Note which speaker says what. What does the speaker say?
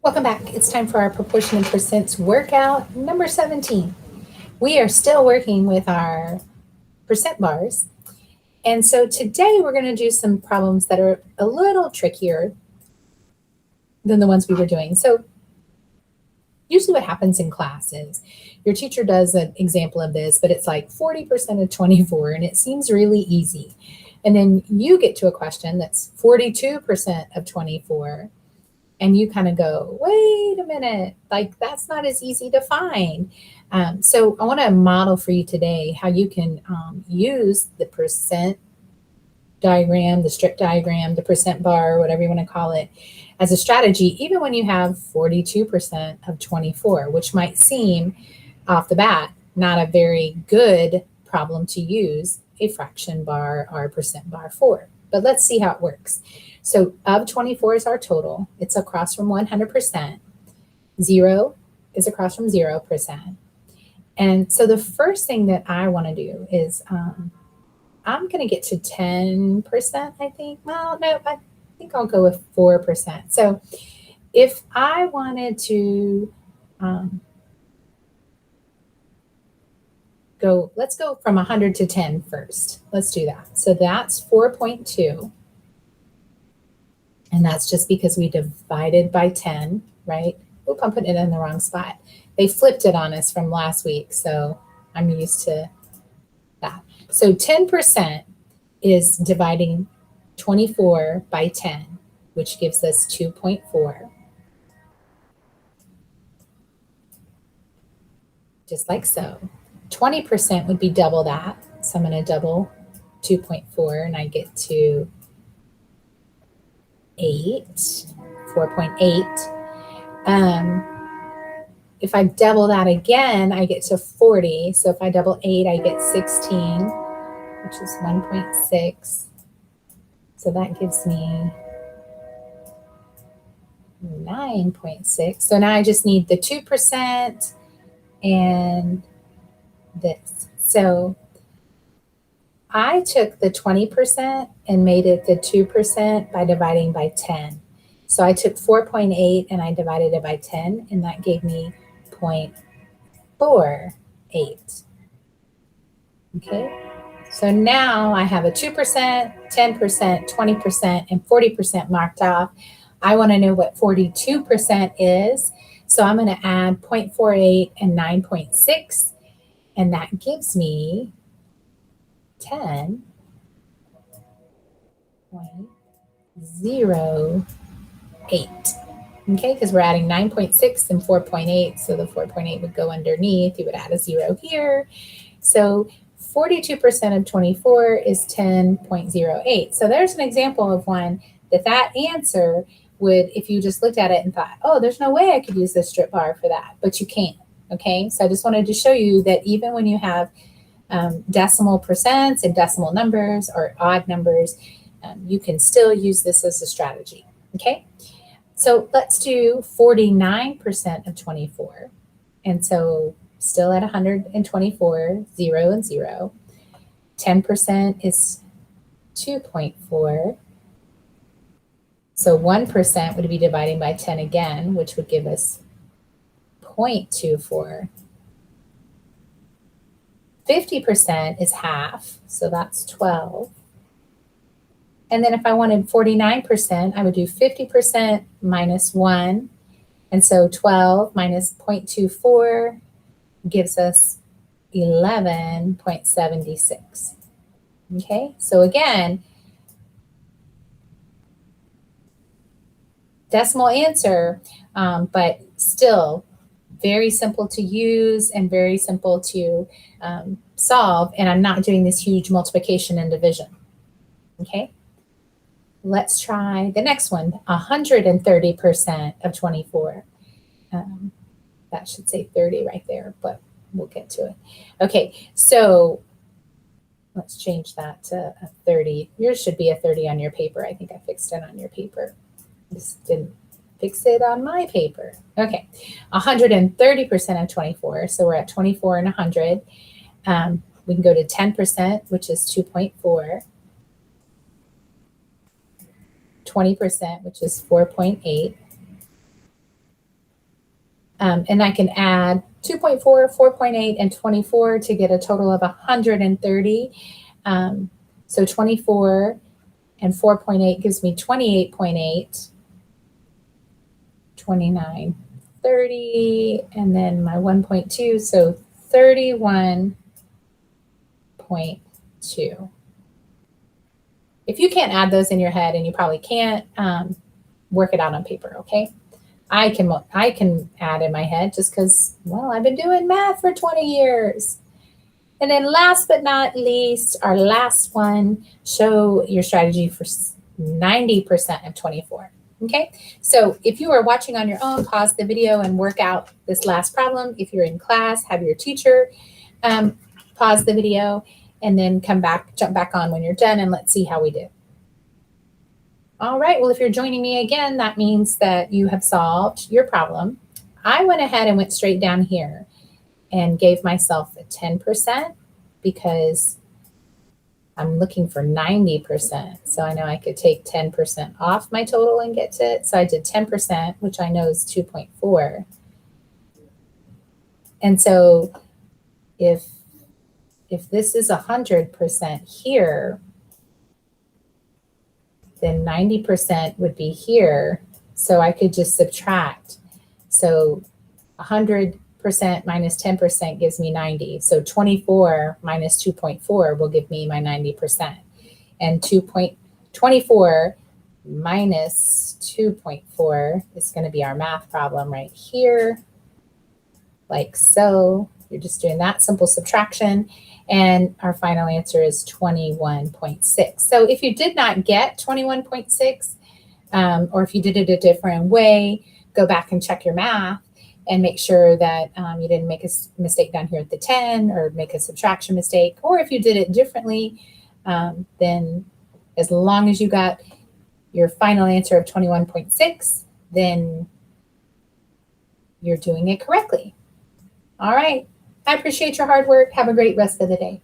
Speaker 1: Welcome back. It's time for our proportion and percents workout number 17. We are still working with our percent bars. And so today we're going to do some problems that are a little trickier than the ones we were doing. So usually what happens in class is your teacher does an example of this, but it's like 40% of 24 and it seems really easy. And then you get to a question that's 42% of 24 and you kind of go, wait a minute, like that's not as easy to find. So I want to model for you today how you can use the percent diagram, the strip diagram, the percent bar, whatever you want to call it, as a strategy, even when you have 42% of 24, which might seem off the bat not a very good problem to use a fraction bar or a percent bar for. But let's see how it works. So of 24 is our total. It's across from 100%. 0 is across from 0%. And so the first thing that I want to do is I'm going to get to 10%, I think. Well, no, I think I'll go with 4%. So if I wanted to let's go from 100 to 10 first. Let's do that. So that's 4.2. And that's just because we divided by 10, right? Oop, I'm putting it in the wrong spot. They flipped it on us from last week, so I'm used to that. So 10% is dividing 24 by 10, which gives us 2.4. Just like so. 20% would be double that. So I'm going to double 2.4 and I get to 4.8. If I double that again, I get to 40. So if I double 8, I get 16, which is 1.6. So that gives me 9.6. So now I just need the 2% and this. So I took the 20% and made it the 2% by dividing by 10. So I took 4.8 and I divided it by 10, and that gave me 0.48. Okay, so now I have a 2%, 10%, 20%, and 40% marked off. I want to know what 42% is. So I'm going to add 0.48 and 9.6, and that gives me 10.08. Okay, because we're adding 9.6 and 4.8, so the 4.8 would go underneath. You would add a 0 here. So 42% of 24 is 10.08. So there's an example of one that answer would, if you just looked at it and thought, oh, there's no way I could use this strip bar for that, but you can. Okay, so I just wanted to show you that even when you have decimal percents and decimal numbers or odd numbers, you can still use this as a strategy. Okay, so let's do 49% of 24. And so still at 124, 0 and 0. 10% is 2.4. So 1% would be dividing by 10 again, which would give us 0.24. 50% is half, so that's 12. And then if I wanted 49%, I would do 50% minus 1. And so 12 minus 0.24 gives us 11.76. Okay, so again, decimal answer, but still very simple to use and very simple to solve. And I'm not doing this huge multiplication and division. Okay, let's try the next one, 130% of 24. That should say 30 right there, but we'll get to it. Okay, so let's change that to a 30. Yours should be a 30 on your paper. I think I fixed it on your paper. Just didn't fix it on my paper. Okay, 130% of 24. So we're at 24 and 100. We can go to 10%, which is 2.4. 20%, which is 4.8. And I can add 2.4, 4.8, and 24 to get a total of 130. So 24 and 4.8 gives me 28.8, 29, 30, and then my 1.2, so 31.2. If you can't add those in your head, and you probably can't, work it out on paper, okay? I can add in my head just because, well, I've been doing math for 20 years. And then last but not least, our last one, show your strategy for 90% of 24. Okay, so if you are watching on your own, pause the video and work out this last problem. If you're in class, have your teacher pause the video and then come back, jump back on when you're done, and let's see how we did. All right, well, if you're joining me again, that means that you have solved your problem. I went ahead and went straight down here and gave myself a 10% because I'm looking for 90%. So I know I could take 10% off my total and get to it. So I did 10%, which I know is 2.4. And so if this is 100% here, then 90% would be here. So I could just subtract. So 100% minus 10% gives me 90. So 24 minus 2.4 will give me my 90%. And 2.24 minus 2.4 is going to be our math problem right here, like so. You're just doing that simple subtraction. And our final answer is 21.6. So if you did not get 21.6, or if you did it a different way, go back and check your math and make sure that you didn't make a mistake down here at the 10 or make a subtraction mistake. Or if you did it differently, then as long as you got your final answer of 21.6, then you're doing it correctly. All right. I appreciate your hard work. Have a great rest of the day.